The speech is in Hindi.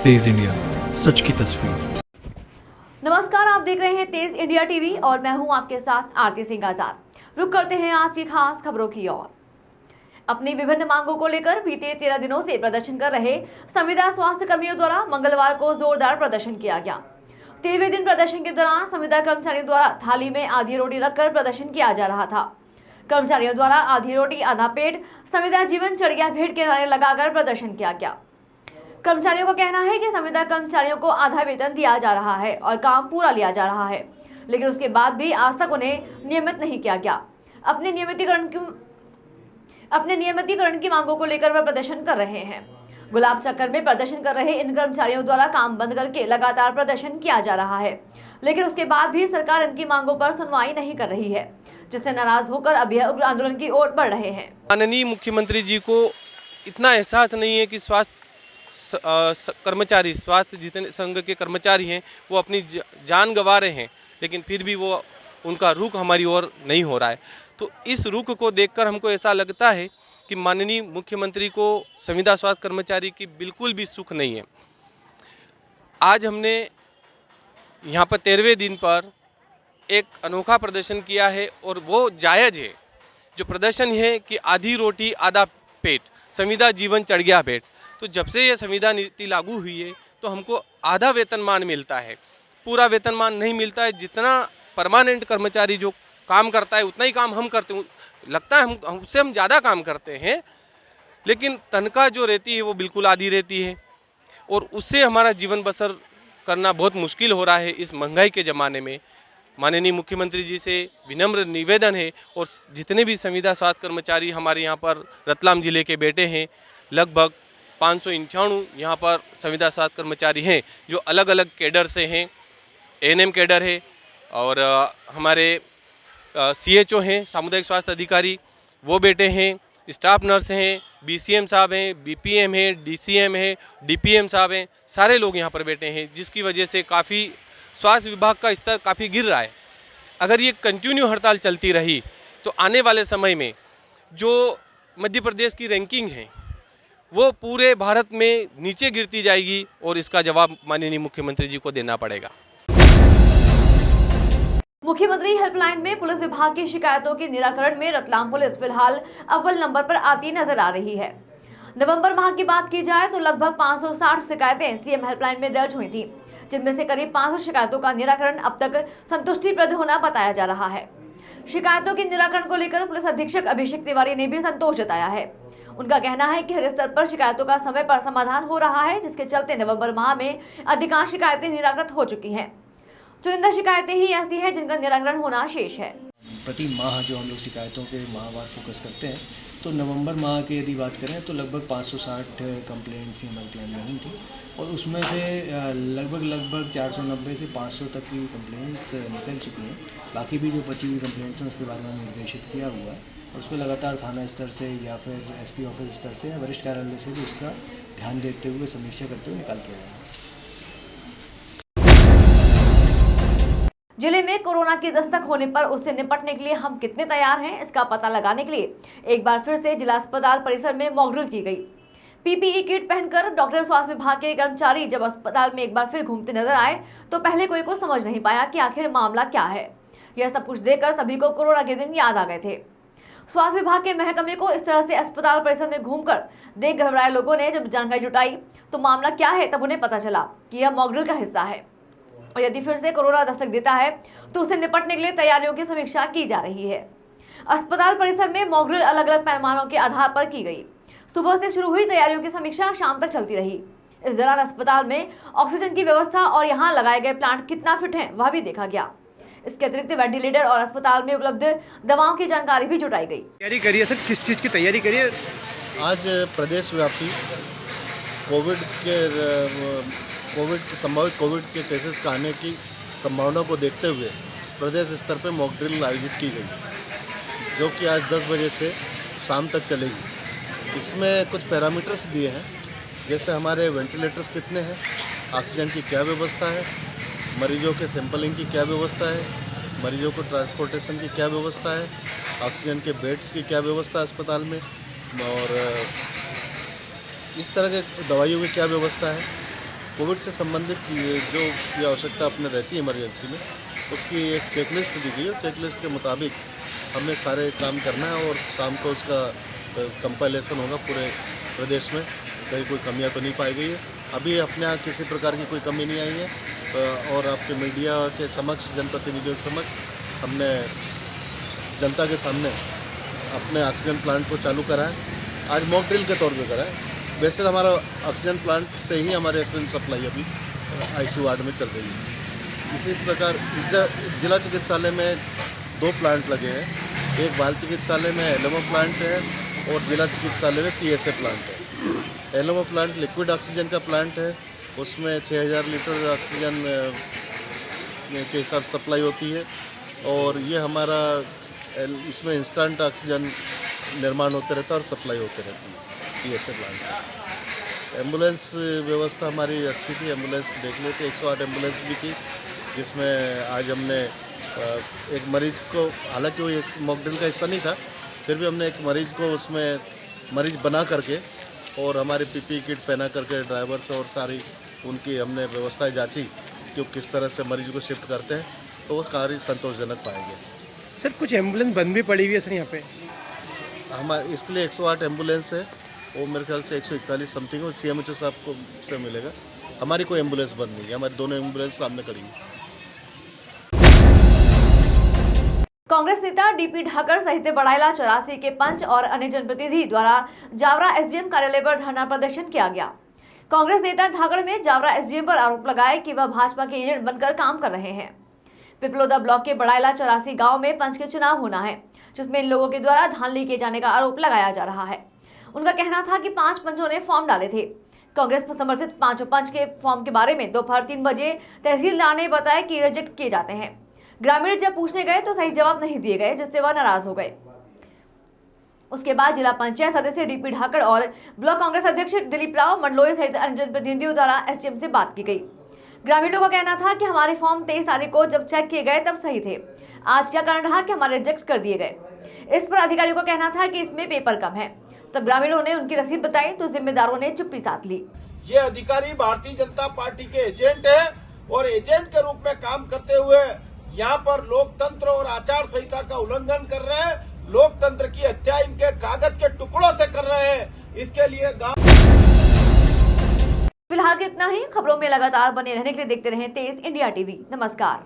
तेज इंडिया, सच की तस्वीर। नमस्कार, आप देख रहे हैं तेज इंडिया टीवी और मैं हूं आपके साथ आरती सिंह आजाद। रुक करते हैं आज की खास खबरों की ओर। अपनी विभिन्न मांगों को लेकर बीते 13 दिनों से प्रदर्शन कर रहे संविदा स्वास्थ्य कर्मियों द्वारा मंगलवार को जोरदार प्रदर्शन किया गया। 13वें दिन प्रदर्शन के दौरान संविदा कर्मचारियों द्वारा थाली में आधी रोटी रखकर प्रदर्शन किया जा रहा था। कर्मचारियों द्वारा आधी रोटी आधा पेट संविदा जीवन चढ़िया भेंट के नारे लगाकर प्रदर्शन किया गया। कर्मचारियों का कहना है कि संविदा कर्मचारियों को आधा वेतन दिया जा रहा है और काम पूरा लिया जा रहा है, लेकिन उसके बाद भी आज तक उन्हें नियमित नहीं किया गया। अपने नियमितीकरण की मांगों को लेकर वह प्रदर्शन कर रहे हैं। गुलाब चक्कर में प्रदर्शन कर रहे इन कर्मचारियों द्वारा काम बंद करके लगातार प्रदर्शन किया जा रहा है, लेकिन उसके बाद भी सरकार इनकी मांगों पर सुनवाई नहीं कर रही है, जिससे नाराज होकर अब यह उग्र आंदोलन की ओर बढ़ रहे हैं। माननीय मुख्यमंत्री जी को इतना एहसास नहीं है कि कर्मचारी स्वास्थ्य जितने संघ के कर्मचारी हैं वो अपनी जान गंवा रहे हैं, लेकिन फिर भी वो उनका रुख हमारी ओर नहीं हो रहा है। तो इस रुख को देखकर हमको ऐसा लगता है कि माननीय मुख्यमंत्री को संविदा स्वास्थ्य कर्मचारी की बिल्कुल भी सुख नहीं है। आज हमने यहाँ पर 13वें दिन पर एक अनोखा प्रदर्शन किया है और वो जायज़ है। जो प्रदर्शन है कि आधी रोटी आधा पेट संविदा जीवन चढ़ गया पेट। तो जब से ये संविदा नीति लागू हुई है तो हमको आधा वेतनमान मिलता है, पूरा वेतनमान नहीं मिलता है। जितना परमानेंट कर्मचारी जो काम करता है उतना ही काम हम करते हैं, लगता है उससे हम ज़्यादा काम करते हैं, लेकिन तनख्वाह जो रहती है वो बिल्कुल आधी रहती है और उससे हमारा जीवन बसर करना बहुत मुश्किल हो रहा है इस महंगाई के ज़माने में। माननीय मुख्यमंत्री जी से विनम्र निवेदन है और जितने भी संविदा स्वास्थ्य कर्मचारी हमारे यहाँ पर रतलाम जिले के बेटे हैं, लगभग 598 यहाँ पर संविदा स्वास्थ्य कर्मचारी हैं जो अलग अलग कैडर से हैं। एएनएम कैडर है और हमारे सीएचओ हैं, सामुदायिक स्वास्थ्य अधिकारी, वो बेटे हैं, स्टाफ नर्स हैं, बीसीएम साहब हैं, बीपीएम हैं, डीसीएम हैं, डीपीएम साहब हैं, सारे लोग यहाँ पर बैठे हैं, जिसकी वजह से काफ़ी स्वास्थ्य विभाग का स्तर काफ़ी गिर रहा है। अगर ये कंटिन्यू हड़ताल चलती रही तो आने वाले समय में जो मध्य प्रदेश की रैंकिंग है वो पूरे भारत में नीचे गिरती जाएगी और इसका जवाब माननीय मुख्यमंत्री जी को देना पड़ेगा। मुख्यमंत्री हेल्पलाइन में पुलिस विभाग की शिकायतों के निराकरण में रतलाम पुलिस फिलहाल अव्वल नंबर पर आती नजर आ रही है। नवंबर माह की बात की जाए तो लगभग 560 शिकायतें सीएम हेल्पलाइन में दर्ज हुई थी, जिनमें से करीब 500 शिकायतों का निराकरण अब तक संतुष्टिप्रद होना बताया जा रहा है। शिकायतों के निराकरण को लेकर पुलिस अधीक्षक अभिषेक तिवारी ने भी संतोष जताया है। उनका कहना है कि हर स्तर पर शिकायतों का समय पर समाधान हो रहा है, जिसके चलते नवंबर माह में अधिकांश शिकायतें निराकृत हो चुकी हैं। चुनिंदा शिकायतें ही ऐसी हैं जिनका निराकरण होना शेष है। प्रति माह जो हम लोग शिकायतों के माहवार फोकस करते हैं, तो नवंबर माह की यदि बात करें तो लगभग 560 कंप्लेंट्स ही हमारे क्लाइंट में हुई थी और उसमें से लगभग 490 से 500 तक की कंप्लेंट्स निकल चुकी हैं। बाकी भी जो बची हुई कंप्लेंट्स हैं उसके बारे में निर्देशित किया हुआ है और उस पर लगातार थाना स्तर से या फिर एसपी ऑफिस स्तर से या वरिष्ठ कार्यालय से भी उसका ध्यान देते हुए समीक्षा करते हुए निकाल किया जाएगा। जिले में कोरोना की दस्तक होने पर उससे निपटने के लिए हम कितने तैयार हैं, इसका पता लगाने के लिए एक बार फिर से जिला अस्पताल परिसर में मॉक ड्रिल की गई। पीपीई किट पहनकर डॉक्टर स्वास्थ्य विभाग के कर्मचारी जब अस्पताल में एक बार फिर घूमते नजर आए तो पहले कोई को समझ नहीं पाया कि आखिर मामला क्या है। यह सब कुछ देखकर सभी को कोरोना के दिन याद आ गए थे। स्वास्थ्य विभाग के महकमे को इस तरह से अस्पताल परिसर में घूमकर देख घबराए लोगों ने जब जानकारी जुटाई तो मामला क्या है तब उन्हें पता चला कि यह मॉक ड्रिल का हिस्सा है और यदि फिर से कोरोना दस्तक देता है तो उससे निपटने के लिए तैयारियों की समीक्षा की जा रही है। अस्पताल परिसर में मॉक ड्रिल अलग अलग पैमानों के आधार पर की गई। सुबह से शुरू हुई तैयारियों की समीक्षा शाम तक चलती रही। इस दौरान अस्पताल में ऑक्सीजन की व्यवस्था और यहाँ लगाए गए प्लांट कितना फिट है वह भी देखा गया। इसके अतिरिक्त वेंटिलेटर और अस्पताल में उपलब्ध दवाओं की जानकारी भी जुटाई गई। तैयारी करिए सर, किस चीज़ की तैयारी करिए? आज प्रदेश व्यापी संभावित कोविड के केसेस का आने की संभावना को देखते हुए प्रदेश स्तर पर मॉक ड्रिल आयोजित की गई, जो कि आज 10 बजे से शाम तक चलेगी। इसमें कुछ पैरामीटर्स दिए हैं, जैसे हमारे वेंटिलेटर्स कितने हैं, ऑक्सीजन की क्या व्यवस्था है, मरीजों के सैंपलिंग की क्या व्यवस्था है, मरीजों को ट्रांसपोर्टेशन की क्या व्यवस्था है, ऑक्सीजन के बेड्स की क्या व्यवस्था है अस्पताल में, और इस तरह के दवाइयों की क्या व्यवस्था है। कोविड से संबंधित जो भी आवश्यकता अपने रहती है इमरजेंसी में, उसकी एक चेकलिस्ट दी गई है। चेकलिस्ट के मुताबिक हमें सारे काम करना है और शाम को उसका कंपाइलेशन होगा पूरे प्रदेश में। कहीं कोई कमियां तो नहीं पाई गई है। अभी अपने यहाँ किसी प्रकार की कोई कमी नहीं आई है और आपके मीडिया के समक्ष, जनप्रतिनिधियों के समक्ष हमने जनता के सामने अपने ऑक्सीजन प्लांट को चालू करा है। आज मॉक ड्रिल के तौर पे करा है। वैसे तो हमारा ऑक्सीजन प्लांट से ही हमारे ऑक्सीजन सप्लाई अभी आईसीयू वार्ड में चल रही है। इसी प्रकार इस जिला चिकित्सालय में 2 प्लांट लगे हैं। एक बाल चिकित्सालय में एलएमओ प्लांट है और जिला चिकित्सालय में पीएसए प्लांट है। एलएमओ प्लांट लिक्विड ऑक्सीजन का प्लांट है, उसमें 6000 लीटर ऑक्सीजन के हिसाब सप्लाई होती है और ये हमारा इसमें इंस्टेंट ऑक्सीजन निर्माण होते रहता है और सप्लाई होते रहती है पीएसए प्लांट। एम्बुलेंस व्यवस्था हमारी अच्छी थी। एम्बुलेंस देख लेते 108 एम्बुलेंस भी थी, जिसमें आज हमने एक मरीज को, हालांकि वो एक मॉक ड्रिल का हिस्सा नहीं था, फिर भी हमने एक मरीज को उसमें मरीज बना करके और हमारी पीपीई किट पहना करके ड्राइवर से और सारी उनकी हमने व्यवस्थाएं जांची कि वो किस तरह से मरीज को शिफ्ट करते हैं, तो वो कार्य संतोषजनक पाए गए। सर कुछ एम्बुलेंस बंद भी पड़ी हुई है सर यहाँ पे? हमारे इसके लिए 108 एम्बुलेंस है, वो मेरे ख्याल से 141 समथिंग और सीएमएचओ साहब को से मिलेगा। हमारी कोई एम्बुलेंस बंद नहीं है, हमारी दोनों एम्बुलेंस सामने खड़ी है। कांग्रेस नेता डीपी ढाकर सहित बड़ाइला 84 के पंच और अन्य जनप्रतिनिधि द्वारा जावरा एसडीएम कार्यालय पर धरना प्रदर्शन किया गया। कांग्रेस नेता ढाकर में जावरा एसडीएम पर आरोप लगाया कि वह भाजपा के एजेंट बनकर काम कर रहे हैं। पिपलोदा ब्लॉक के बड़ाइला 84 गांव में पंच के चुनाव होना है, जिसमें इन लोगों के द्वारा धांधली किए जाने का आरोप लगाया जा रहा है। उनका कहना था कि 5 पंचों ने फॉर्म डाले थे। कांग्रेस पर समर्थित 5 पंच के फॉर्म के बारे में दोपहर 3 बजे तहसीलदार ने बताया कि रिजेक्ट किए जाते हैं। ग्रामीण जब पूछने गए तो सही जवाब नहीं दिए गए, जिससे वह नाराज हो गए। उसके बाद जिला पंचायत सदस्य डीपी ढाकर और ब्लॉक कांग्रेस अध्यक्ष दिलीप राव मंडलोई सहित अन्य जनप्रतिनिधियों द्वारा एसडीएम से बात की गई। ग्रामीणों का कहना था कि हमारे फॉर्म 23 तारीख को जब चेक किए गए तब सही थे, आज क्या कारण रहा कि हमारे रिजेक्ट कर दिए गए। इस पर अधिकारियों का कहना था कि इसमें पेपर कम है। तब ग्रामीणों ने उनकी रसीद बताई तो जिम्मेदारों ने चुप्पी साध ली। ये अधिकारी भारतीय जनता पार्टी के एजेंट है और एजेंट के रूप में काम करते हुए यहाँ पर लोकतंत्र और आचार संहिता का उल्लंघन कर रहे हैं। लोकतंत्र की हत्या इनके कागज के टुकड़ों से कर रहे हैं। इसके लिए फिलहाल इतना ही। खबरों में लगातार बने रहने के लिए देखते रहें तेज इंडिया टीवी। नमस्कार।